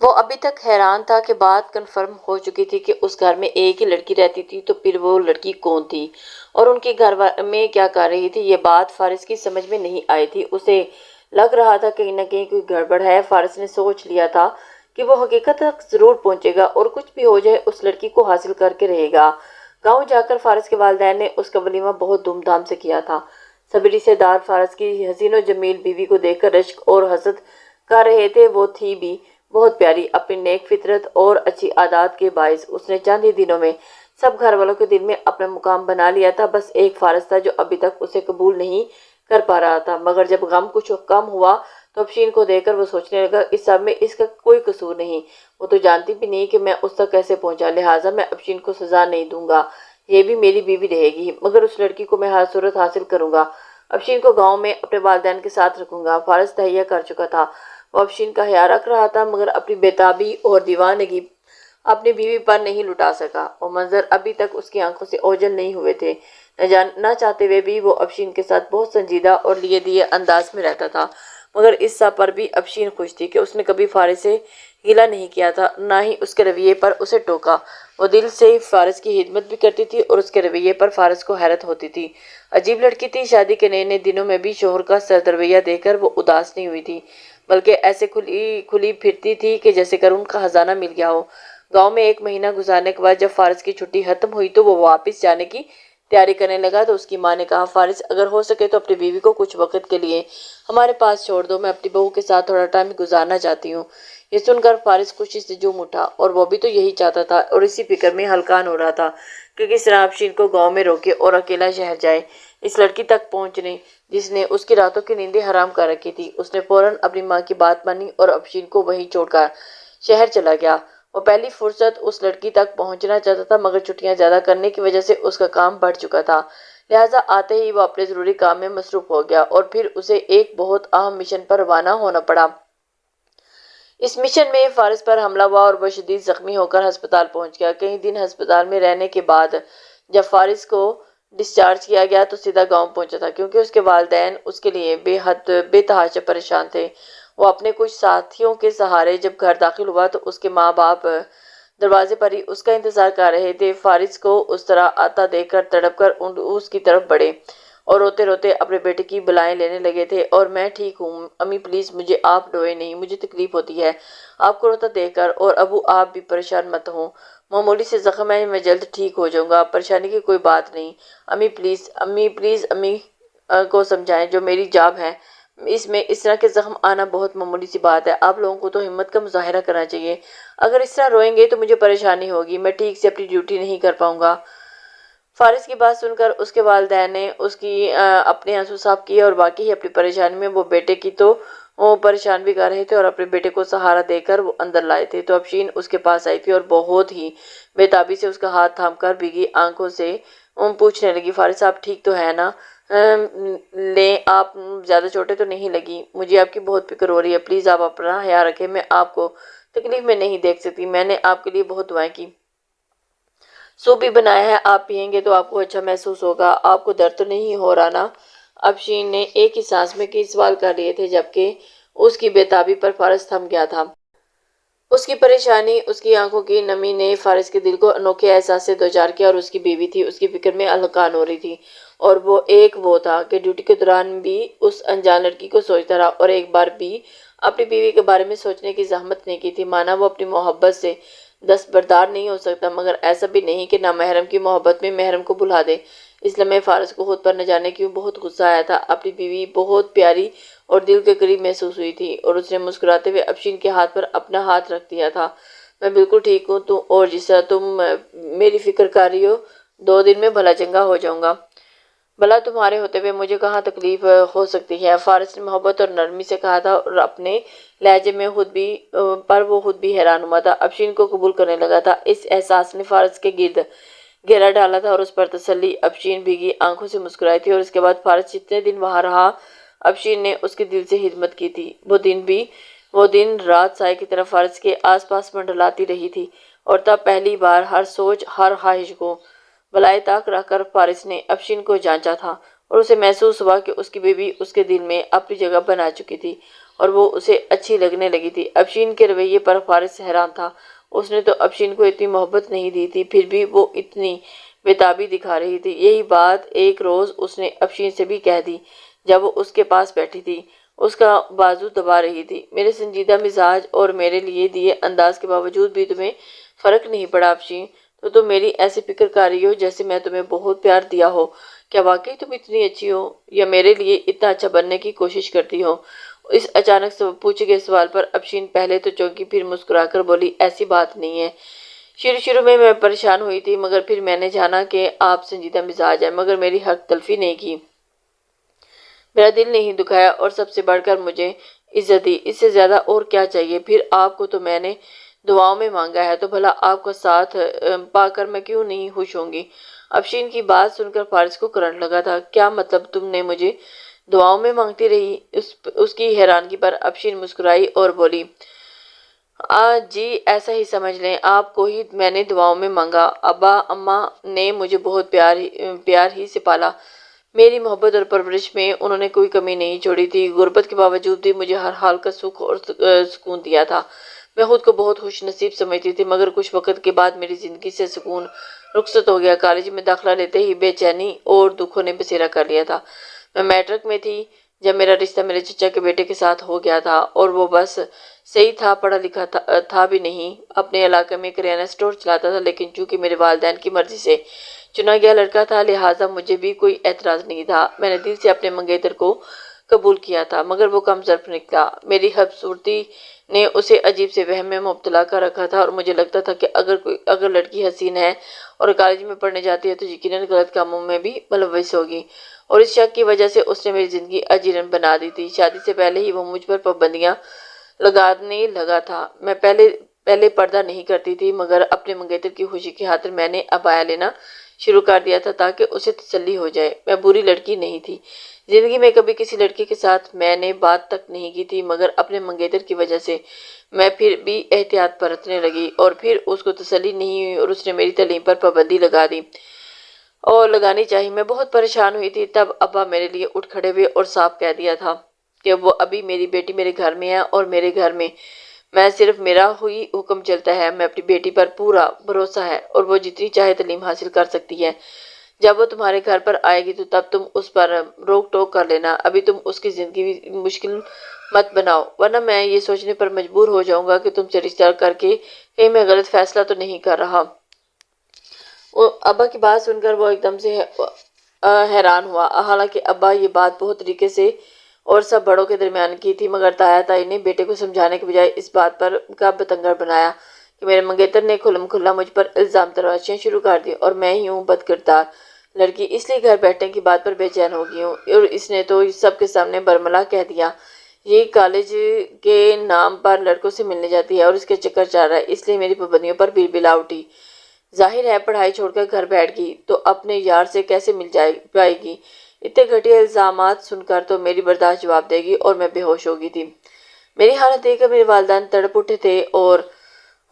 وہ ابھی تک حیران تھا کہ بات کنفرم ہو چکی تھی کہ اس گھر میں ایک ہی لڑکی رہتی تھی، تو پھر وہ لڑکی کون تھی اور ان کے گھر میں کیا کر رہی تھی؟ یہ بات فارس کی سمجھ میں نہیں آئی تھی۔ اسے لگ رہا تھا کہیں نہ کہیں کوئی گڑبڑ ہے۔ فارس نے سوچ لیا تھا کہ وہ حقیقت تک ضرور پہنچے گا اور کچھ بھی ہو جائے اس لڑکی کو حاصل کر کے رہے گا۔ گاؤں جا کر فارس کے والدین نے اس کا ولیمہ بہت دھوم دھام سے کیا تھا۔ سبھی رشتے دار فارس کی حسین و جمیل بیوی کو دیکھ کر رشک اور حسد کر رہے تھے۔ وہ تھی بھی بہت پیاری، اپنی نیک فطرت اور اچھی عادات کے باعث اس نے چند ہی دنوں میں سب گھر والوں کے دل میں اپنا مقام بنا لیا تھا۔ بس ایک فارس تھا جو ابھی تک اسے قبول نہیں کر پا رہا تھا، مگر جب غم کچھ کم ہوا تو افشین کو دیکھ کر وہ سوچنے لگا اس سب میں اس کا کوئی قصور نہیں۔ وہ تو جانتی بھی نہیں کہ میں اس تک کیسے پہنچا، لہٰذا میں افشین کو سزا نہیں دوں گا، یہ بھی میری بیوی رہے گی، مگر اس لڑکی کو میں ہر صورت حاصل کروں گا۔ افشین کو گاؤں میں اپنے والدین کے ساتھ رکھوں گا۔ فارس تہیہ کر چکا تھا، وہ افشین کا خیال رکھ رہا تھا، مگر اپنی بےتابی اور دیوانگی اپنی بیوی پر نہیں لٹا سکا۔ وہ منظر ابھی تک اس کی آنکھوں سے اوجھل نہیں ہوئے تھے۔ نہ چاہتے ہوئے بھی وہ افشین کے ساتھ بہت سنجیدہ اور لیے دیے انداز میں رہتا تھا، مگر اس سب پر بھی افشین خوش تھی کہ اس نے کبھی فارس سے گلہ نہیں کیا تھا، نہ ہی اس کے رویے پر اسے ٹوکا۔ وہ دل سے فارس کی خدمت بھی کرتی تھی اور اس کے رویے پر فارس کو حیرت ہوتی تھی۔ عجیب لڑکی تھی، شادی کے نئے نئے دنوں میں بھی شوہر کا سرد رویہ دیکھ کر وہ اداس نہیں ہوئی تھی، بلکہ ایسے کھلی پھرتی تھی کہ جیسے قارون کا خزانہ مل گیا ہو۔ گاؤں میں ایک مہینہ گزارنے کے بعد جب فارس کی چھٹی ختم ہوئی تو وہ واپس جانے کی تیاری کرنے لگا تو اس کی ماں نے کہا، فارس اگر ہو سکے تو اپنی بیوی کو کچھ وقت کے لیے ہمارے پاس چھوڑ دو، میں اپنی بہو کے ساتھ تھوڑا ٹائم گزارنا چاہتی ہوں۔ یہ سن کر فارس خوشی سے جھوم اٹھا، اور وہ بھی تو یہی چاہتا تھا اور اسی فکر میں ہلکان ہو رہا تھا کہ کس طرح افشین کو گاؤں میں روکے اور اکیلا شہر جائے اس لڑکی تک پہنچنے جس نے اس کی راتوں کی نیندیں حرام کر رکھی تھی۔ اس نے فوراً اپنی ماں کی بات مانی اور افشین کو وہیں چھوڑ کر شہر چلا گیا۔ وہ پہلی فرصت اس لڑکی تک پہنچنا چاہتا تھا، مگر چھٹیاں زیادہ کرنے کی وجہ سے اس کا کام بڑھ چکا تھا، لہٰذا آتے ہی وہ اپنے ضروری کام میں مصروف ہو گیا اور پھر اسے ایک بہت اہم مشن پر روانہ ہونا پڑا۔ اس مشن میں فارس پر حملہ ہوا اور وہ شدید زخمی ہو کر ہسپتال پہنچ گیا۔ کئی دن ہسپتال میں رہنے کے بعد جب فارس کو ڈسچارج کیا گیا تو سیدھا گاؤں پہنچا تھا، کیونکہ اس کے والدین اس کے لیے بے تحاشا پریشان تھے۔ وہ اپنے کچھ ساتھیوں کے سہارے جب گھر داخل ہوا تو اس کے ماں باپ دروازے پر ہی اس کا انتظار کر رہے تھے۔ فارس کو اس طرح آتا دیکھ کر تڑپ کر اس کی طرف بڑھے اور روتے روتے اپنے بیٹے کی بلائیں لینے لگے تھے، اور میں ٹھیک ہوں امی، پلیز مجھے آپ ڈوئے نہیں، مجھے تکلیف ہوتی ہے آپ کو روتا دیکھ کر، اور ابو آپ بھی پریشان مت ہوں، معمولی سے زخم ہے، میں جلد ٹھیک ہو جاؤں گا، پریشانی کی کوئی بات نہیں، امی پلیز، امی پلیز، امی کو سمجھائیں جو میری جاب ہے، اس میں اس طرح کے زخم آنا بہت معمولی سی بات ہے، آپ لوگوں کو تو ہمت کا مظاہرہ کرنا چاہیے، اگر اس طرح روئیں گے تو مجھے پریشانی ہوگی، میں ٹھیک سے اپنی ڈیوٹی نہیں کر پاؤں گا۔ فارس کی بات سن کر اس کے والدین نے اس کی اپنے آنسو صاف کیے، اور واقعی اپنی پریشانی میں وہ بیٹے کی تو وہ پریشان بھی کر رہے تھے اور اپنے بیٹے کو سہارا دے کر وہ اندر لائے تھے تو افشین اس کے پاس آئی تھی اور بہت ہی بےتابی سے اس کا ہاتھ تھام کر بھیگی آنکھوں سے پوچھنے لگی، فارس آپ ٹھیک تو ہے نا؟ لیں، آپ زیادہ چوٹیں تو نہیں لگی؟ مجھے آپ کی بہت فکر ہو رہی ہے، پلیز آپ اپنا خیال رکھیں، میں آپ کو تکلیف میں نہیں دیکھ سکتی، میں نے آپ کے لیے بہت دعائیں کی، سوپ بھی بنایا ہے، آپ پئیں گے تو آپ کو اچھا محسوس ہوگا، آپ کو درد تو نہیں ہو رہا نا؟ افشین نے ایک ہی سانس میں کئی سوال کر لیے تھے، جبکہ اس کی بےتابی پر فارس تھم گیا تھا۔ اس کی پریشانی، اس کی آنکھوں کی نمی نے فارس کے دل کو انوکھے احساس سے دوچار کیا، اور اس کی بیوی تھی، اس کی فکر میں ہلکان ہو رہی تھی، اور وہ تھا کہ ڈیوٹی کے دوران بھی اس انجان لڑکی کو سوچتا رہا اور ایک بار بھی اپنی بیوی کے بارے میں سوچنے کی زحمت نہیں کی تھی۔ مانا وہ اپنی محبت سے دستبردار نہیں ہو سکتا، مگر ایسا بھی نہیں کہ نامحرم کی محبت میں محرم کو بھلا دے۔ اس لمحے فارس کو خود پر نہ جانے کیوں بہت غصہ آیا تھا۔ اپنی بیوی بہت پیاری اور دل کے قریب محسوس ہوئی تھی، اور اس نے مسکراتے ہوئے افشین کے ہاتھ پر اپنا ہاتھ رکھ دیا تھا۔ میں بالکل ٹھیک ہوں، اور جس طرح تم میری فکر کر رہی ہو، 2 دن میں بھلا چنگا ہو جاؤں گا۔ بھلا تمہارے ہوتے ہوئے مجھے کہاں تکلیف ہو سکتی ہے؟ فارس نے محبت اور نرمی سے کہا تھا، اور اپنے لہجے میں وہ خود بھی حیران ہوا تھا۔ افشین کو قبول کرنے لگا تھا۔ اس احساس نے فارس کے گرد گھیرا ڈالا تھا اور اس پر تسلی۔ افشین بھیگی آنکھوں سے مسکرائی تھی، اور اس کے بعد فارس جتنے دن وہاں رہا، افشین نے اس کے دل سے خدمت کی تھی۔ وہ دن رات سائے کی طرح فارس کے آس پاس منڈلاتی رہی تھی، اور تب پہلی بار ہر سوچ، ہر خواہش کو بالائے طاق رکھ کر فارس نے افشین کو جانچا تھا، اور اسے محسوس ہوا کہ اس کی بیوی اس کے دل میں اپنی جگہ بنا چکی تھی، اور وہ اسے اچھی لگنے لگی تھی۔ افشین کے رویے پر فارس حیران تھا۔ اس نے تو افشین کو اتنی محبت نہیں دی تھی، پھر بھی وہ اتنی بےتابی دکھا رہی تھی۔ یہی بات ایک روز اس نے افشین سے بھی کہہ دی جب وہ اس کے پاس بیٹھی تھی، اس کا بازو دبا رہی تھی۔ میرے سنجیدہ مزاج اور میرے لیے دیے انداز کے باوجود بھی تمہیں فرق نہیں پڑا افشین، تو تم میری ایسی فکر کر رہی ہو جیسے میں تمہیں بہت پیار دیا ہو۔ کیا واقعی تم اتنی اچھی ہو یا میرے لیے اتنا اچھا بننے کی کوشش کرتی ہو؟ اس اچانک سے پوچھے گئے سوال پر افشین پہلے تو چونکی، پھر مسکرا کر بولی، ایسی بات نہیں ہے۔ شروع میں پریشان ہوئی تھی، مگر پھر میں نے جانا کہ آپ سنجیدہ مزاج ہیں، مگر میری حق تلفی نہیں کی، میرا دل نہیں دکھایا اور سب سے بڑھ کر مجھے عزت دی۔ اس سے زیادہ اور کیا چاہیے؟ پھر آپ کو تو میں نے دعاؤں میں مانگا ہے، تو بھلا آپ کا ساتھ پا کر میں کیوں نہیں خوش ہوں گی؟ افشین کی بات سن کر فارس کو کرنٹ لگا تھا۔ کیا مطلب تم نے مجھے دعاؤں میں مانگتی رہی؟ اس کی حیرانگی پر افشین مسکرائی اور بولی، جی ایسا ہی سمجھ لیں، آپ کو ہی میں نے دعاؤں میں مانگا۔ ابا اماں نے مجھے بہت پیار ہی سے پالا، میری محبت اور پرورش میں انہوں نے کوئی کمی نہیں چھوڑی تھی۔ غربت کے باوجود بھی مجھے ہر حال کا سکھ اور سکون دیا تھا۔ میں خود کو بہت خوش نصیب سمجھتی تھی، مگر کچھ وقت کے بعد میری زندگی سے سکون رخصت ہو گیا۔ کالج میں داخلہ لیتے ہی بے چینی اور دکھوں نے بسیرا کر لیا تھا۔ میں میٹرک میں تھی جب میرا رشتہ میرے چچا کے بیٹے کے ساتھ ہو گیا تھا، اور وہ بس صحیح تھا، پڑھا لکھا تھا بھی نہیں، اپنے علاقے میں کریانہ اسٹور چلاتا تھا، لیکن چونکہ میرے والدین کی مرضی سے چنا گیا لڑکا تھا، لہٰذا مجھے بھی کوئی اعتراض نہیں تھا۔ میں نے دل سے اپنے منگیتر کو قبول کیا تھا، مگر وہ کم ظرف نکلا۔ میری خوبصورتی نے اسے عجیب سے وہم میں مبتلا کر رکھا تھا، اور مجھے لگتا تھا کہ اگر لڑکی حسین ہے اور کالج میں پڑھنے جاتی ہے تو یقیناً غلط کاموں میں بھی ملوث ہوگی، اور اس شک کی وجہ سے اس نے میری زندگی اجیرن بنا دی تھی۔ شادی سے پہلے ہی وہ مجھ پر پابندیاں لگانے لگا تھا۔ میں پہلے پردہ نہیں کرتی تھی، مگر اپنے منگیتر کی خوشی کی خاطر میں نے عبایا لینا شروع کر دیا تھا تاکہ اسے تسلی ہو جائے۔ میں بری لڑکی نہیں تھی، زندگی میں کبھی کسی لڑکی کے ساتھ میں نے بات تک نہیں کی تھی، مگر اپنے منگیتر کی وجہ سے میں پھر بھی احتیاط برتنے لگی، اور پھر اس کو تسلی نہیں ہوئی اور اس نے میری تعلیم پر پابندی لگا دی، اور لگانی چاہیے۔ میں بہت پریشان ہوئی تھی، تب ابا میرے لیے اٹھ کھڑے ہوئے اور صاف کہہ دیا تھا کہ وہ ابھی میری بیٹی میرے گھر میں ہے، اور میرے گھر میں صرف میرا ہی حکم چلتا ہے۔ میں اپنی بیٹی پر پورا بھروسہ ہے، اور وہ جتنی چاہے تعلیم حاصل کر سکتی ہے۔ جب وہ تمہارے گھر پر آئے گی تو تب تم اس پر روک ٹوک کر لینا، ابھی تم اس کی زندگی مشکل مت بناؤ، ورنہ میں یہ سوچنے پر مجبور ہو جاؤں گا کہ تم سے رشتہ کر کے کہیں میں غلط فیصلہ تو نہیں کر رہا۔ ابا کی بات سن کر وہ ایک دم سے حیران ہوا۔ حالانکہ ابا یہ بات بہت طریقے سے اور سب بڑوں کے درمیان کی تھی، مگر تایا تائی نے بیٹے کو سمجھانے کے بجائے اس بات پر کا بتنگڑ بنایا کہ میرے منگیتر نے کھلم کھلا مجھ پر الزام تراشیاں شروع کر دی، اور میں ہی ہوں بد کردار لڑکی، اس لیے گھر بیٹھنے کی بات پر بے چین ہو گئی ہوں۔ اور اس نے تو سب کے سامنے برملا کہہ دیا، یہ کالج کے نام پر لڑکوں سے ملنے جاتی ہے اور اس کے چکر چل رہا ہے، اس لیے میری پابندیوں پر بلا اٹھی۔ ظاہر ہے پڑھائی چھوڑ کر گھر بیٹھ گئی تو اپنے یار سے کیسے مل پائے گی؟ اتنے گھٹیا الزامات سن کر تو میری برداشت جواب دے گی، اور میں بے ہوش ہو گئی تھی۔ میری حالت دیکھ کر میرے والدین تڑپ اٹھے تھے، اور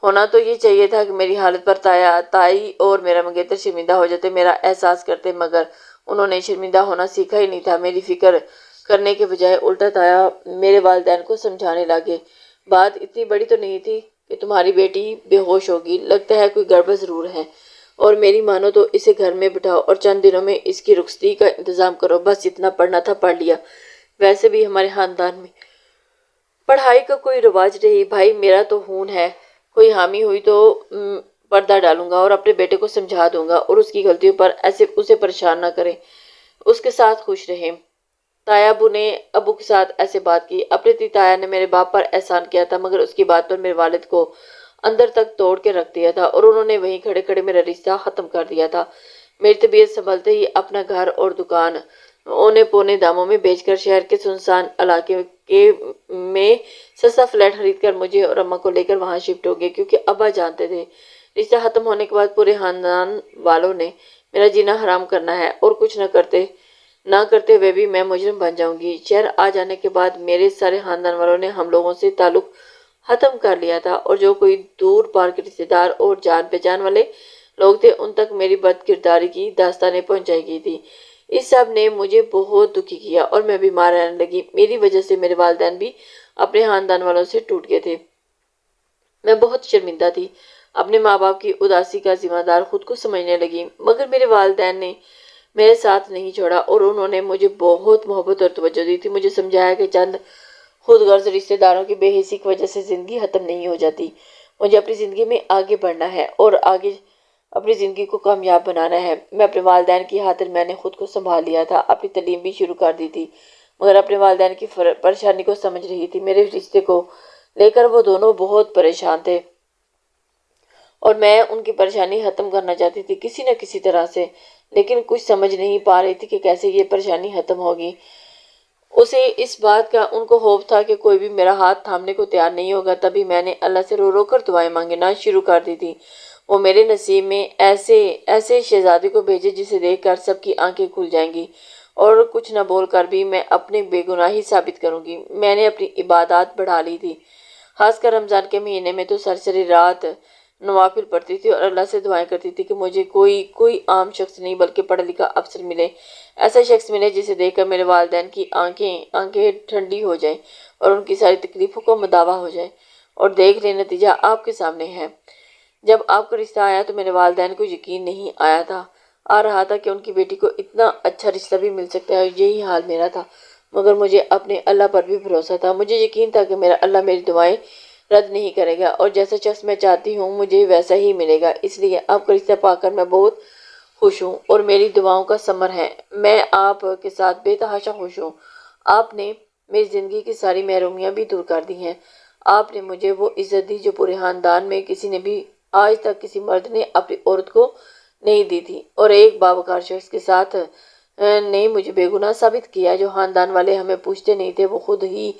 ہونا تو یہ چاہیے تھا کہ میری حالت پر تائی اور میرا منگیتر شرمندہ ہو جاتے، میرا احساس کرتے، مگر انہوں نے شرمندہ ہونا سیکھا ہی نہیں تھا۔ میری فکر کرنے کے بجائے الٹا تایا میرے والدین کو سمجھانے لگے، بات اتنی بڑی تو نہیں تھی کہ تمہاری بیٹی بے ہوش ہوگی، لگتا ہے کوئی گڑبڑ ضرور ہے، اور میری مانو تو اسے گھر میں بٹھاؤ اور چند دنوں میں اس کی رخصتی کا انتظام کرو، بس جتنا پڑھنا تھا پڑھ لیا۔ ویسے بھی ہمارے خاندان میں پڑھائی کا کوئی رواج نہیں، بھائی میرا تو خون ہے، کوئی حامی ہوئی تو پردہ ڈالوں گا اور اپنے بیٹے کو سمجھا دوں گا، اور اس کی غلطیوں پر ایسے اسے پریشان نہ کریں، اس کے ساتھ خوش رہیں۔ تایا ابو نے ابو کے ساتھ ایسے بات کی۔ اپنی تایا نے میرے باپ پر احسان کیا تھا، مگر اس کی بات پر میرے والد کو اندر تک توڑ کے رکھ دیا تھا، اور انہوں نے وہیں کھڑے کھڑے میرا رشتہ ختم کر دیا تھا۔ میری طبیعت سنبھلتے ہی اپنا گھر اور دکان اونے پونے داموں میں بیچ کر شہر کے سنسان علاقے میں سستا فلیٹ خرید کر مجھے اور اماں کو لے کر وہاں شفٹ ہو گئے، کیونکہ ابا جانتے تھے رشتہ ختم ہونے کے بعد پورے خاندان والوں نے میرا جینا حرام کرنا ہے، اور کچھ نہ کرتے ہوئے بھی میں مجرم بن جاؤں گی۔ شہر آ جانے کے بعد میرے سارے خاندان والوں نے ہم لوگوں سے تعلق ختم کر لیا تھا، اور جو کوئی دور پار کے رشتے دار اور جان پہچان والے لوگ تھے ان تک میری بد کرداری کی داستانیں پہنچائی گئی تھی۔ اس سب نے مجھے بہت دکھی کیا، اور میں بیمار رہنے لگی۔ میری وجہ سے میرے والدین بھی اپنے خاندان والوں سے ٹوٹ گئے تھے۔ میں بہت شرمندہ تھی، اپنے ماں باپ کی اداسی کا ذمہ دار خود کو سمجھنے لگی، مگر میرے والدین نے میرے ساتھ نہیں چھوڑا اور انہوں نے مجھے بہت محبت اور توجہ دی تھی۔ مجھے سمجھایا کہ چند خود غرض رشتہ داروں کی بے حسی کی وجہ سے زندگی ختم نہیں ہو جاتی۔ مجھے اپنی زندگی میں آگے بڑھنا ہے اور آگے اپنی زندگی کو کامیاب بنانا ہے۔ میں اپنے والدین کی خاطر میں نے خود کو سنبھال لیا تھا، اپنی تعلیم بھی شروع کر دی تھی، مگر اپنے والدین کی پریشانی کو سمجھ رہی تھی۔ میرے رشتے کو لے کر وہ دونوں بہت پریشان تھے اور میں ان کی پریشانی ختم کرنا چاہتی تھی کسی نہ کسی طرح سے، لیکن کچھ سمجھ نہیں پا رہی تھی کہ کیسے یہ پریشانی ختم ہوگی۔ اسے اس بات کا ان کو خوف تھا کہ کوئی بھی میرا ہاتھ تھامنے کو تیار نہیں ہوگا، تبھی میں نے اللہ سے رو رو کر دعائیں مانگنا شروع کر دی تھی۔ وہ میرے نصیب میں ایسے شہزادے کو بھیجے جسے دیکھ کر سب کی آنکھیں کھل جائیں گی اور کچھ نہ بول کر بھی میں اپنی بے گناہی ثابت کروں گی۔ میں نے اپنی عبادات بڑھا لی تھی، خاص کر رمضان کے مہینے میں تو سرسری رات نوافل پڑھتی تھی اور اللہ سے دعائیں کرتی تھی کہ مجھے کوئی عام شخص نہیں بلکہ پڑھا لکھا افسر ملے، ایسا شخص ملے جسے دیکھ کر میرے والدین کی آنکھیں ٹھنڈی ہو جائیں اور ان کی ساری تکلیفوں کو مداوا ہو جائے۔ اور دیکھ لیں، نتیجہ آپ کے سامنے ہے۔ جب آپ کا رشتہ آیا تو میرے والدین کو یقین نہیں آ رہا تھا کہ ان کی بیٹی کو اتنا اچھا رشتہ بھی مل سکتا ہے، اور یہی حال میرا تھا، مگر مجھے اپنے اللہ پر بھی بھروسہ تھا۔ مجھے یقین تھا کہ میرا اللہ میری دعائیں رد نہیں کرے گا اور جیسا شخص میں چاہتی ہوں مجھے ویسا ہی ملے گا۔ اس لیے آپ کا رشتہ پا کر میں بہت خوش ہوں اور میری دعاؤں کا ثمر ہے۔ میں آپ کے ساتھ بے تحاشا خوش ہوں۔ آپ نے میری زندگی کی ساری محرومیاں بھی دور کر دی ہیں۔ آپ نے مجھے وہ عزت دی جو پورے خاندان میں کسی نے بھی آج تک کسی مرد نے اپنی عورت کو نہیں دی تھی، اور ایک باوقار شخص کے ساتھ نے مجھے بے گناہ ثابت کیا۔ جو خاندان والے ہمیں پوچھتے نہیں تھے وہ خود ہی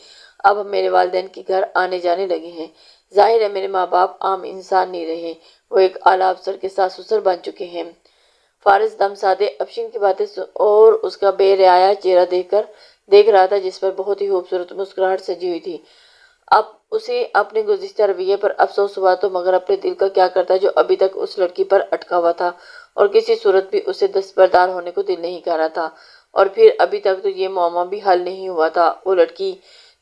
اب میرے والدین کے گھر آنے جانے لگے ہیں۔ ظاہر ہے میرے ماں باپ عام انسان نہیں رہے، وہ ایک اعلیٰ افسر کے ساس سسر بن چکے ہیں۔ فارس دم سادے افشین کی باتیں اور اس کا بے رعایا چہرہ دیکھ رہا تھا جس پر بہت ہی خوبصورت مسکراہٹ سجی ہوئی تھی۔ اب اسے اپنے گزشتہ رویے پر افسوس ہوا تو مگر اپنے دل کا کیا کرتا جو ابھی تک اس لڑکی پر اٹکا ہوا تھا اور کسی صورت بھی اسے دستبردار ہونے کو دل نہیں کر رہا تھا۔ اور پھر ابھی تک تو یہ معمہ بھی حل نہیں ہوا تھا، وہ لڑکی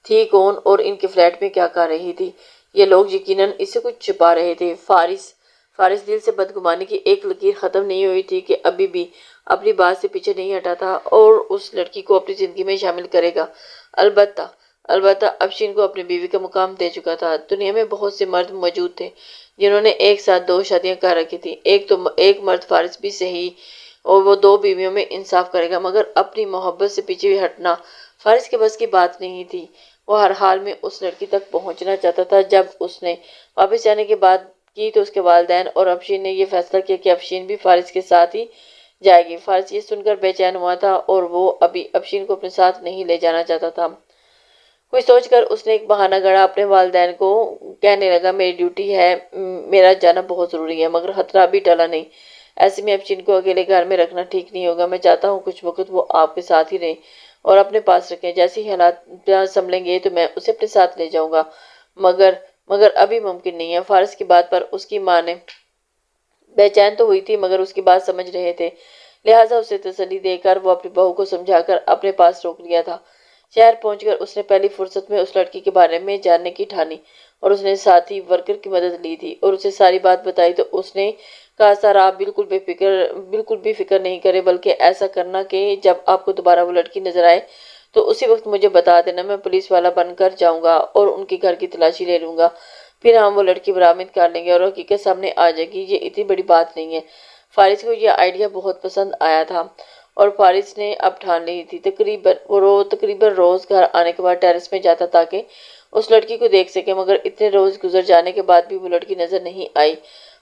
تھی کون اور ان کے فلیٹ میں کیا کر رہی تھی؟ یہ لوگ یقیناً اس سے کچھ چھپا رہے تھے۔ فارس دل سے بدگمانی کی ایک لکیر ختم نہیں ہوئی تھی کہ ابھی بھی اپنی بات سے پیچھے نہیں ہٹا تھا اور اس لڑکی کو اپنی زندگی میں شامل کرے گا۔ البتہ افشین کو اپنی بیوی کا مقام دے چکا تھا۔ دنیا میں بہت سے مرد موجود تھے جنہوں نے ایک ساتھ 2 شادیاں کر رکھی تھی۔ ایک مرد فارس بھی صحیح اور وہ 2 بیویوں میں انصاف کرے گا، مگر اپنی محبت سے پیچھے ہٹنا فارس کے بس کی بات نہیں تھی۔ وہ ہر حال میں اس لڑکی تک پہنچنا چاہتا تھا۔ جب اس نے واپس جانے کی بات کی تو اس کے والدین اور افشین نے یہ فیصلہ کیا کہ افشین بھی فارس کے ساتھ ہی جائے گی۔ فارس یہ سن کر بے چین ہوا تھا اور وہ ابھی افشین کو اپنے ساتھ نہیں لے جانا چاہتا تھا۔ کچھ سوچ کر اس نے ایک بہانہ گڑھا، اپنے والدین کو کہنے لگا میری ڈیوٹی ہے، میرا جانا بہت ضروری ہے، مگر خطرہ ابھی ٹلا نہیں۔ ایسے میں افشین کو اکیلے گھر میں رکھنا ٹھیک نہیں ہوگا۔ میں چاہتا ہوں کچھ وقت وہ آپ کے ساتھ ہی رہیں اور اپنے پاس رکھیں، جیسے ہی حالات سنبھلیں گے تو میں اسے اپنے ساتھ لے جاؤں گا، مگر ابھی ممکن نہیں ہے۔ فارس کی بات پر اس کی ماں نے بے چین تو ہوئی تھی مگر اس کی بات سمجھ رہے تھے، لہٰذا اسے تسلی دے کر وہ اپنی بہو کو سمجھا کر اپنے پاس روک لیا تھا۔ شہر پہنچ کر اس نے پہلی فرصت میں اس لڑکی کے بارے میں جاننے کی ٹھانی اور اس نے ساتھی ورکر کی مدد لی تھی اور اسے ساری بات بتائی تو اس نے کہا سر آپ بالکل بھی فکر نہیں کرے، بلکہ ایسا کرنا کہ جب آپ کو دوبارہ وہ لڑکی نظر آئے تو اسی وقت مجھے بتا دینا، میں پولیس والا بن کر جاؤں گا اور ان کے گھر کی تلاشی لے لوں گا، پھر ہم وہ لڑکی برآمد کر لیں گے اور حقیقت سامنے آ جائے گی۔ یہ اتنی بڑی بات نہیں ہے۔ فارس کو یہ آئیڈیا بہت پسند آیا تھا اور فارس نے اب ٹھان لی تھی تقریباً روز گھر آنے کے بعد ٹیرس میں جاتا تاکہ اس لڑکی کو دیکھ سکے، مگر اتنے روز گزر جانے کے بعد بھی وہ لڑکی نظر نہیں آئی۔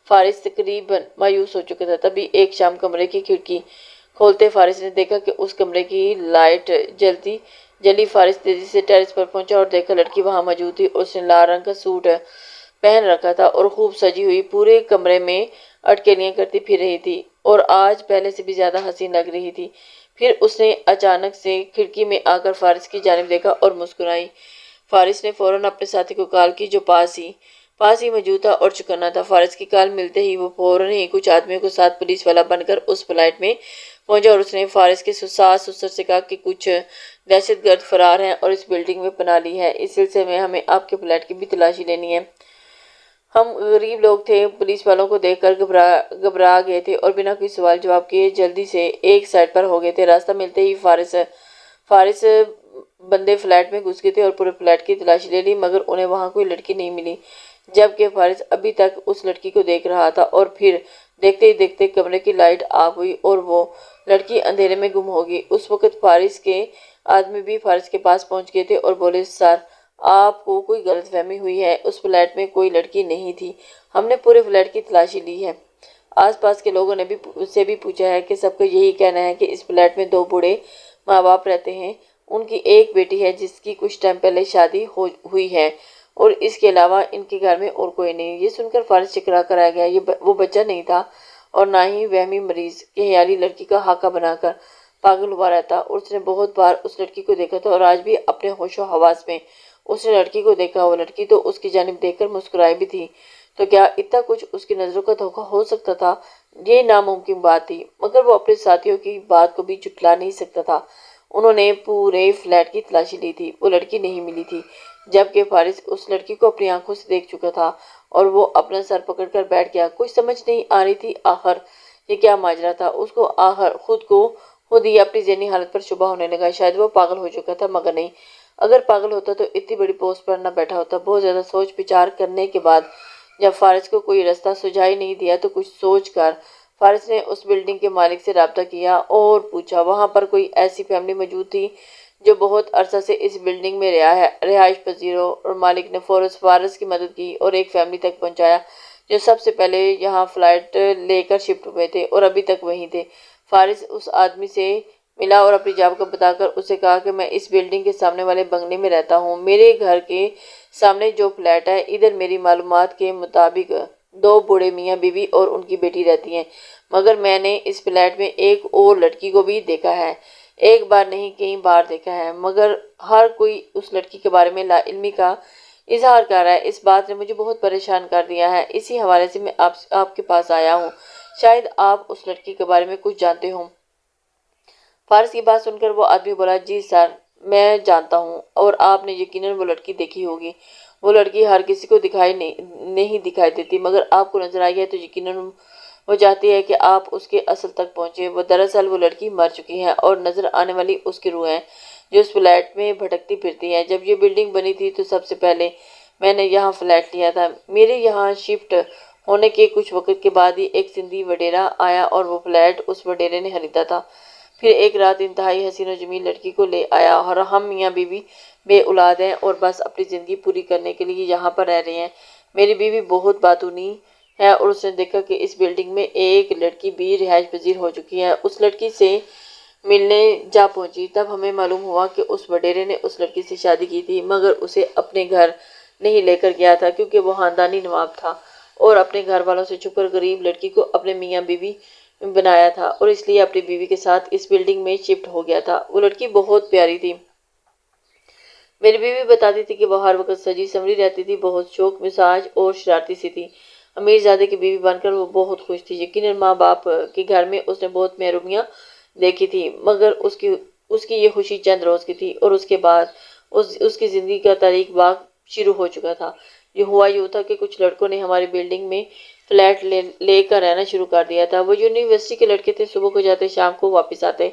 فارس تقریباً مایوس ہو چکا تھا۔ تبھی ایک شام کمرے کی کھڑکی کھولتے فارس نے دیکھا کہ اس کمرے کی لائٹ جلی۔ فارس تیزی سے ٹیرس پر پہنچا اور دیکھا لڑکی وہاں موجود تھی۔ اس نے لال رنگ کا سوٹ پہن رکھا تھا اور خوب سجی ہوئی پورے کمرے میں اٹکلیاں کرتی پھر رہی تھی اور آج پہلے سے بھی زیادہ حسین لگ رہی تھی۔ پھر اس نے اچانک سے کھڑکی میں آ کر فارس کی جانب دیکھا اور مسکرائی۔ فارس نے فوراً اپنے ساتھی کو کال کی جو پاس ہی موجود تھا اور چکنا تھا۔ فارس کی کال ملتے ہی وہ فوراً ہی کچھ آدمیوں کے ساتھ پولیس والا بن کر اس فلائٹ میں پہنچا اور اس نے فارس کے ساس سسر سے کہا کہ کچھ دہشت گرد فرار ہیں اور اس بلڈنگ میں پناہ لی ہے۔ اس سلسلے میں ہمیں آپ کے فلیٹ کی بھی تلاشی لینی ہے۔ ہم غریب لوگ تھے، پولیس والوں کو دیکھ کر گھبرا گئے تھے اور بنا کوئی سوال جواب کیے جلدی سے ایک سائڈ پر ہو گئے تھے۔ راستہ ملتے ہی فارس بندے فلیٹ میں گھس گئے تھے اور پورے فلیٹ کی تلاشی لے لی، مگر انہیں وہاں کوئی لڑکی نہیں ملی، جبکہ فارس ابھی تک اس لڑکی کو دیکھ رہا تھا۔ اور پھر دیکھتے ہی دیکھتے کمرے کی لائٹ آف ہوئی اور وہ لڑکی اندھیرے میں گم ہو گئی۔ اس وقت فارس کے آدمی بھی فارس کے پاس پہنچ گئے تھے اور بولے، سر، آپ کو کوئی غلط فہمی ہوئی ہے، اس فلیٹ میں کوئی لڑکی نہیں تھی، ہم نے پورے فلیٹ کی تلاشی لی ہے۔ آس پاس کے لوگوں نے بھی اس سے بھی پوچھا ہے کہ سب کا یہی کہنا ہے کہ اس فلیٹ میں 2 بوڑھے ماں باپ رہتے ہیں، ان کی ایک بیٹی ہے جس کی کچھ ٹائم پہلے شادی ہوئی ہے، اور اس کے علاوہ ان کے گھر میں اور کوئی نہیں۔ یہ سن کر فارس چکرا کر آ گیا۔ وہ بچہ نہیں تھا اور نہ ہی وہمی مریض کہ خیالی لڑکی کا خاکہ بنا کر پاگل ہوا رہتا، اور اس نے بہت بار اس لڑکی کو دیکھا تھا اور آج بھی اپنے ہوش و حواس میں اس نے لڑکی کو دیکھا۔ وہ لڑکی تو اس کی جانب دیکھ کر مسکرائی بھی تھی، تو کیا اتنا کچھ اس کی نظروں کا دھوکہ ہو سکتا تھا؟ یہ ناممکن بات تھی، مگر وہ اپنے ساتھیوں کی بات کو بھی جھٹلا نہیں سکتا تھا۔ انہوں نے پورے فلیٹ کی تلاشی لی تھی، وہ لڑکی نہیں ملی تھی، جبکہ فارس اس لڑکی کو اپنی آنکھوں سے دیکھ چکا تھا، اور وہ اپنا سر پکڑ کر بیٹھ گیا۔ کچھ سمجھ نہیں آ رہی تھی آخر یہ کیا ماجرا تھا۔ اس کو آخر خود ہی اپنی ذہنی حالت پر شبہ ہونے لگا، شاید وہ پاگل ہو چکا تھا، مگر نہیں، اگر پاگل ہوتا تو اتنی بڑی پوسٹ پر نہ بیٹھا ہوتا۔ بہت زیادہ سوچ بچار کرنے کے بعد جب فارس کو کوئی راستہ سجھائی نہیں دیا تو کچھ سوچ کر فارس نے اس بلڈنگ کے مالک سے رابطہ کیا اور پوچھا وہاں پر کوئی ایسی فیملی موجود تھی جو بہت عرصہ سے اس بلڈنگ میں رہائش پذیر ہو، اور مالک نے فارس کی مدد کی اور ایک فیملی تک پہنچایا جو سب سے پہلے یہاں فلیٹ لے کر شفٹ ہوئے تھے اور ابھی تک وہیں تھے۔ فارس اس آدمی سے ملا اور اپنی جاب کو بتا کر اسے کہا کہ میں اس بلڈنگ کے سامنے والے بنگلے میں رہتا ہوں، میرے گھر کے سامنے جو فلیٹ ہے ادھر میری معلومات کے مطابق 2 بوڑھے میاں بیوی اور ان کی بیٹی رہتی ہیں، مگر میں نے اس فلیٹ میں ایک اور لڑکی کو بھی دیکھا ہے، ایک بار نہیں کئی بار دیکھا ہے، مگر ہر کوئی اس لڑکی کے بارے میں لا علمی کا اظہار کر رہا ہے۔ اس بات نے مجھے بہت پریشان کر دیا ہے، اسی حوالے سے میں آپ کے پاس آیا ہوں، شاید آپ اس لڑکی کے بارے میں کچھ جانتے ہوں۔ فارس کی بات سن کر وہ آدمی بولا، جی سر، میں جانتا ہوں، اور آپ نے یقیناً وہ لڑکی دیکھی ہوگی۔ وہ لڑکی ہر کسی کو نہیں دکھائی دیتی، مگر آپ کو نظر آئی ہے تو یقیناً وہ چاہتی ہے کہ آپ اس کے اصل تک پہنچے۔ دراصل وہ لڑکی مر چکی ہے اور نظر آنے والی اس کی روح ہے جو اس فلیٹ میں بھٹکتی پھرتی ہے۔ جب یہ بلڈنگ بنی تھی تو سب سے پہلے میں نے یہاں فلیٹ لیا تھا۔ میرے یہاں شفٹ ہونے کے کچھ وقت کے بعد ہی ایک سندھی وڈیرا آیا اور وہ فلیٹ اس وڈیرے نے خریدا تھا۔ پھر ایک رات انتہائی حسین و جمیل لڑکی کو لے آیا، اور ہم میاں بیوی بے اولاد ہیں اور بس اپنی زندگی پوری کرنے کے لیے یہاں پر رہ رہے ہیں۔ میری بیوی بہت باتونی ہے اور اس نے دیکھا کہ اس بلڈنگ میں ایک لڑکی بھی رہائش پذیر ہو چکی ہے۔ اس لڑکی سے ملنے جا پہنچی، تب ہمیں معلوم ہوا کہ اس وڈیرے نے اس لڑکی سے شادی کی تھی، مگر اسے اپنے گھر نہیں لے کر گیا تھا کیونکہ وہ خاندانی نواب تھا، اور اپنے گھر والوں سے چھپ کر غریب لڑکی کو اپنے میاں بیوی بنایا تھا، اور اس لیے اپنی بیوی کے ساتھ اس بلڈنگ میں شفٹ ہو گیا تھا۔ وہ لڑکی بہت پیاری تھی، میری بیوی بتاتی تھی کہ وہ ہر وقت سجی سنوری رہتی تھی، بہت شوخ مزاج اور شرارتی سی تھی۔ امیر زادے کی بیوی بن کر وہ بہت خوش تھی۔ یقیناً ماں باپ کے گھر میں اس نے بہت محرومیاں دیکھی تھی، مگر اس کی یہ خوشی چند روز کی تھی، اور اس کے بعد اس کی زندگی کا تاریک باغ شروع ہو چکا تھا۔ یوں تھا کہ کچھ لڑکوں نے ہماری بلڈنگ میں فلیٹ لے کر رہنا شروع کر دیا تھا۔ وہ یونیورسٹی کے لڑکے تھے، صبح کو جاتے شام کو واپس آتے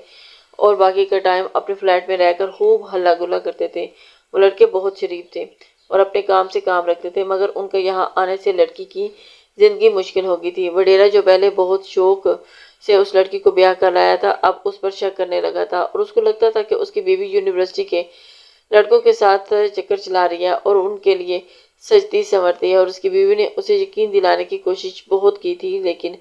اور باقی کا ٹائم اپنے فلیٹ میں رہ کر خوب ہلا گلا کرتے تھے۔ وہ لڑکے بہت شریف تھے اور اپنے کام سے کام رکھتے تھے، مگر ان کا یہاں آنے سے لڑکی کی زندگی مشکل ہو گئی تھی۔ وڈیرا جو پہلے بہت شوق سے اس لڑکی کو بیاہ کر لایا تھا، اب اس پر شک کرنے لگا تھا، اور اس کو لگتا تھا کہ اس کی بیوی یونیورسٹی کے لڑکوں کے ساتھ چکر چلا رہی ہے اور ان کے لیے سجتی سنورتی ہے، اور اس کی بیوی نے اسے یقین دلانے کی کوشش بہت کی تھی لیکن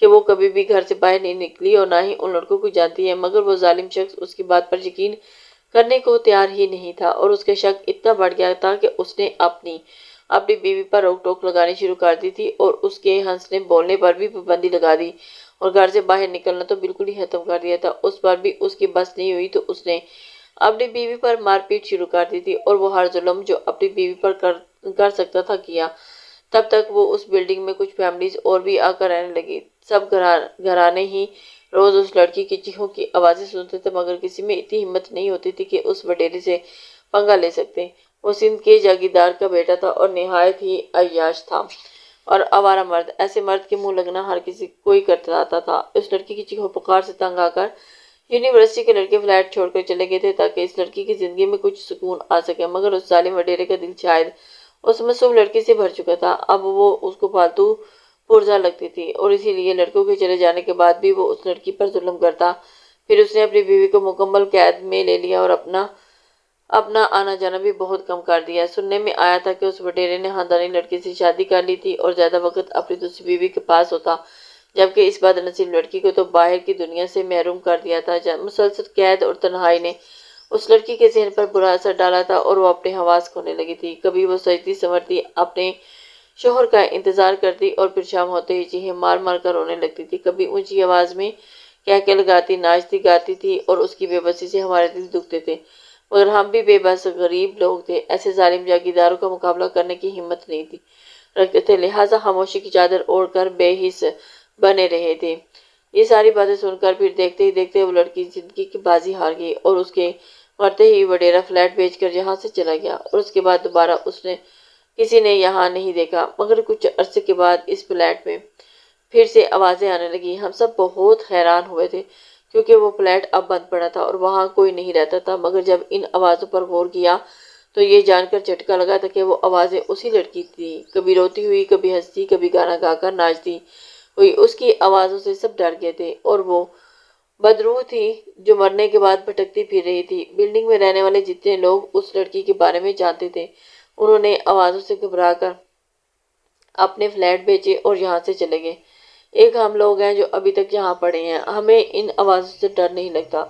کہ وہ کبھی بھی گھر سے باہر نہیں نکلی اور نہ ہی ان لڑکوں کو جانتی ہے، مگر وہ ظالم شخص اس کی بات پر یقین کرنے کو تیار ہی نہیں تھا، اور اس کا شک اتنا بڑھ گیا تھا کہ اس نے اپنی بیوی پر روک ٹوک لگانی شروع کر دی تھی اور اس کے ہنسنے بولنے پر بھی پابندی لگا دی، اور گھر سے باہر نکلنا تو بالکل ہی ختم کر دیا تھا۔ اس پر بھی اس کی بس نہیں ہوئی تو اس نے اپنی بیوی پر مار پیٹ شروع کر دی تھی، اور وہ ہر ظلم جو اپنی بیوی پر کر سکتا تھا کیا۔ تب تک وہ اس بلڈنگ میں کچھ فیملیز اور بھی آ کر رہنے لگی۔ سب گھرانے ہی روز اس لڑکی کی چیخوں کی آوازیں سنتے تھے، مگر کسی میں اتنی ہمت نہیں ہوتی تھی کہ اس وڈیرے سے پنگا لے سکتے۔ وہ سندھ کے جاگیردار کا بیٹا تھا اور نہایت ہی عیاش تھا اور آوارہ مرد۔ ایسے مرد کے منہ لگنا ہر کسی کوئی کرتا تھا۔ اس لڑکی کی چیخوں پکار سے تنگ آ کر یونیورسٹی کے لڑکے فلیٹ چھوڑ کر چلے گئے تھے تاکہ اس لڑکی کی زندگی میں کچھ سکون آ سکے، مگر اس ظالم وڈیرے کا دل شاید اس معصوم لڑکی سے بھر چکا تھا۔ اب وہ اس کو فالتو پرزا لگتی تھی اور اسی لیے لڑکوں کے چلے جانے کے بعد بھی وہ اس لڑکی پر ظلم کرتا۔ پھر اس نے اپنی بیوی کو مکمل قید میں لے لیا اور اپنا آنا جانا بھی بہت کم کر دیا۔ سننے میں آیا تھا کہ اس وڈیرے نے خاندانی لڑکی سے شادی کر لی تھی اور زیادہ وقت اپنی دوسری بیوی کے پاس ہوتا، جبکہ اس بد نصیب لڑکی کو تو باہر کی دنیا سے محروم کر دیا تھا۔ مسلسل قید اور تنہائی نے اس لڑکی کے ذہن پر برا اثر ڈالا تھا اور وہ اپنے حواس کھونے لگی تھی۔ کبھی وہ سجتی سنورتی اپنے شوہر کا انتظار کرتی اور پھر شام ہوتے ہی چیخیں مار مار کر رونے لگتی تھی۔ کبھی اونچی آواز میں کہہ لگاتی، ناچتی گاتی تھی اور اس کی بے بسی سے ہمارے دل دکھتے تھے، مگر ہم بھی بے بس غریب لوگ تھے، ایسے ظالم جاگیرداروں کا مقابلہ کرنے کی ہمت نہیں تھی رکھتے تھے، لہٰذا خاموشی کی چادر اوڑھ کر بے حس بنے رہے تھے۔ یہ ساری باتیں سن کر پھر دیکھتے ہی دیکھتے وہ لڑکی زندگی کی بازی ہار گئی اور اس کے مرتے ہی وڈیرا فلیٹ بیچ کر یہاں سے چلا گیا اور اس کے بعد دوبارہ کسی نے یہاں نہیں دیکھا۔ مگر کچھ عرصے کے بعد اس فلیٹ میں پھر سے آوازیں آنے لگی۔ ہم سب بہت حیران ہوئے تھے کیونکہ وہ فلیٹ اب بند پڑا تھا اور وہاں کوئی نہیں رہتا تھا، مگر جب ان آوازوں پر غور کیا تو یہ جان کر جھٹکا لگا تھا کہ وہ آوازیں اسی لڑکی تھیں، کبھی روتی ہوئی، کبھی ہنستی، کبھی گانا گا کر ناچتی ہوئی۔ اس کی آوازوں سے سب ڈر گئے تھے اور وہ بدروح تھی جو مرنے کے بعد بھٹکتی پھر رہی تھی۔ بلڈنگ میں رہنے والے جتنے لوگ اس لڑکی کے بارے میں جانتے تھے، انہوں نے آوازوں سے گھبرا کر اپنے فلیٹ بیچے اور یہاں سے چلے گئے۔ ایک ہم لوگ ہیں جو ابھی تک یہاں پڑے ہیں، ہمیں ان آوازوں سے ڈر نہیں لگتا،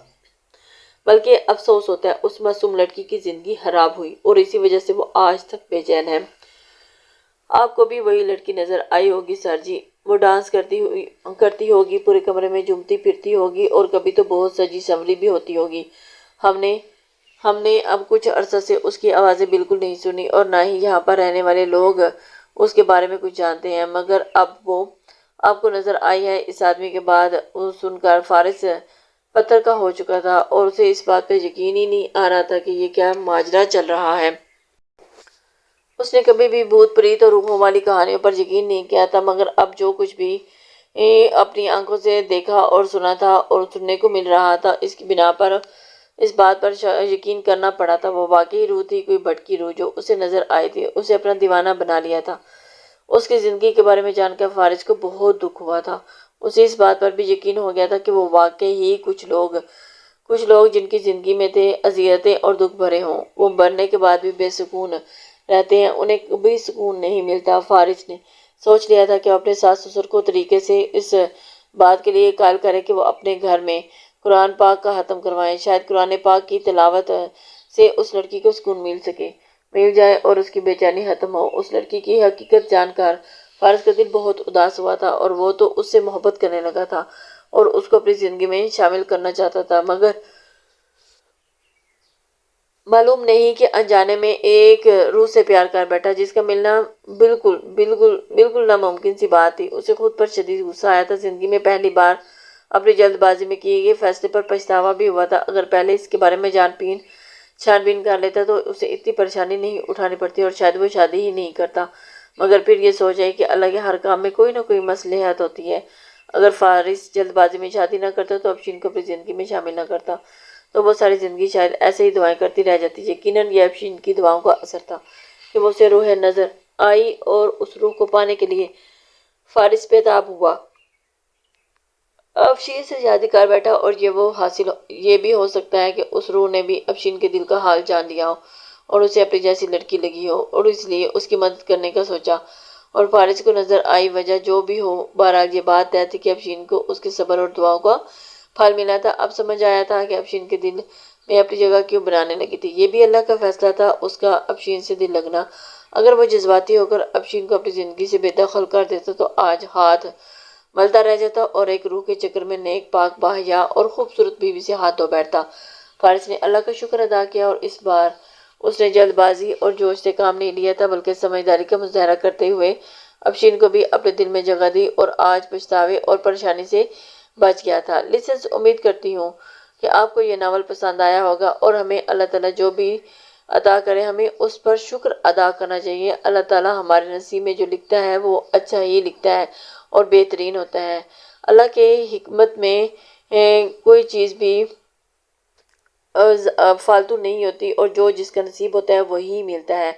بلکہ افسوس ہوتا ہے۔ اس معصوم لڑکی کی زندگی خراب ہوئی اور اسی وجہ سے وہ آج تک بے چین ہے۔ آپ کو بھی وہی لڑکی نظر آئی ہوگی سر جی، وہ ڈانس کرتی ہوگی، پورے کمرے میں جھومتی پھرتی ہوگی اور کبھی تو بہت سجی سنوری بھی ہوتی ہوگی۔ ہم نے اب کچھ عرصہ سے اس کی آوازیں بالکل نہیں سنی اور نہ ہی یہاں پر رہنے والے لوگ اس کے بارے میں کچھ جانتے ہیں، مگر اب وہ آپ کو نظر آئی ہے۔ اس آدمی کے بعد سن کر فارس پتھر کا ہو چکا تھا اور اسے اس بات پہ یقین ہی نہیں آ رہا تھا کہ یہ کیا ماجرا چل رہا ہے۔ اس نے کبھی بھی بھوت پریت اور روحوں والی کہانیوں پر یقین نہیں کیا تھا، مگر اب جو کچھ بھی اپنی آنکھوں سے دیکھا اور سنا تھا اور سننے کو مل رہا تھا، اس کی بنا پر اس بات پر یقین کرنا پڑا تھا وہ واقعی روح تھی، کوئی بھٹکی روح جو اسے نظر آئی تھی۔ اسے اپنا دیوانہ بنا لیا تھا۔ اس کی زندگی کے بارے میں جان کر فارس کو بہت دکھ ہوا تھا۔ اسے اس بات پر بھی یقین ہو گیا تھا کہ وہ واقعی ہی کچھ لوگ جن کی زندگی میں تھے اذیتیں اور دکھ بھرے ہوں، وہ مرنے کے بعد بھی بے سکون رہتے ہیں، انہیں کبھی سکون نہیں ملتا۔ فارس نے سوچ لیا تھا کہ وہ اپنے ساس سسر کو طریقے سے اس بات کے لیے قائل کرے کہ وہ اپنے گھر میں قرآن پاک کا ختم کروائیں، شاید قرآن پاک کی تلاوت سے اس لڑکی کو سکون مل جائے اور اس کی بے چینی ختم ہو۔ اس لڑکی کی حقیقت جان کر فارس کا دل بہت اداس ہوا تھا اور وہ تو اس سے محبت کرنے لگا تھا اور اس کو اپنی زندگی میں شامل کرنا چاہتا تھا، مگر معلوم نہیں کہ انجانے میں ایک روح سے پیار کر بیٹھا جس کا ملنا بالکل ناممکن سی بات تھی۔ اسے خود پر شدید غصہ آیا تھا۔ زندگی میں پہلی بار اپنی جلد بازی میں کیے گئے فیصلے پر پچھتاوا بھی ہوا تھا۔ اگر پہلے اس کے بارے میں چھان بین کر لیتا تو اسے اتنی پریشانی نہیں اٹھانی پڑتی اور شاید وہ شادی ہی نہیں کرتا، مگر پھر یہ سوچ آئی کہ اللہ کے ہر کام میں کوئی نہ کوئی مصلحت ہوتی ہے۔ اگر فارس جلد بازی میں شادی نہ کرتا تو افشین کو اپنی زندگی میں شامل نہ کرتا تو وہ ساری زندگی شاید ایسے ہی دعائیں کرتی رہ جاتی۔ یقیناً یہ افشین کی دعاؤں کا اثر تھا کہ وہ اسے روح نظر آئی اور اس روح کو پانے کے لیے فارس پہ تاب ہوا، افشین سے شادی کر بیٹھا اور یہ بھی ہو سکتا ہے کہ اس روح نے بھی افشین کے دل کا حال جان لیا ہو اور اسے اپنی جیسی لڑکی لگی ہو اور اس لیے اس کی مدد کرنے کا سوچا، اور فارس کو نظر آئی وجہ جو بھی ہو، بہرحال یہ بات طے تھی کہ افشین کو اس کے صبر اور دعاؤں کا پھل ملا تھا۔ اب سمجھ آیا تھا کہ افشین کے دل میں اپنی جگہ کیوں بنانے لگی تھی۔ یہ بھی اللہ کا فیصلہ تھا، اس کا افشین سے دل لگنا۔ اگر وہ جذباتی ہو کر افشین کو اپنی زندگی سے بے دخل کر دیتا تو آج ہاتھ ملتا رہ جاتا اور ایک روح کے چکر میں نیک پاک باحیا اور خوبصورت بیوی سے ہاتھ دھو بیٹھتا۔ فارس نے اللہ کا شکر ادا کیا اور اس بار اس نے جلد بازی اور جوش سے کام نہیں لیا تھا بلکہ سمجھداری کا مظاہرہ کرتے ہوئے افشین کو بھی اپنے دل میں جگہ دی اور آج پچھتاوے اور پریشانی سے بچ گیا تھا۔ لسنس، امید کرتی ہوں کہ آپ کو یہ ناول پسند آیا ہوگا اور ہمیں اللہ تعالیٰ جو بھی عطا کرے ہمیں اس پر شکر ادا کرنا چاہیے۔ اللہ تعالیٰ ہمارے نصیب میں جو لکھتا ہے وہ اچھا ہی لکھتا ہے اور بہترین ہوتا ہے۔ اللہ کے حکمت میں کوئی چیز بھی فالتو نہیں ہوتی اور جو جس کا نصیب ہوتا ہے وہی ملتا ہے۔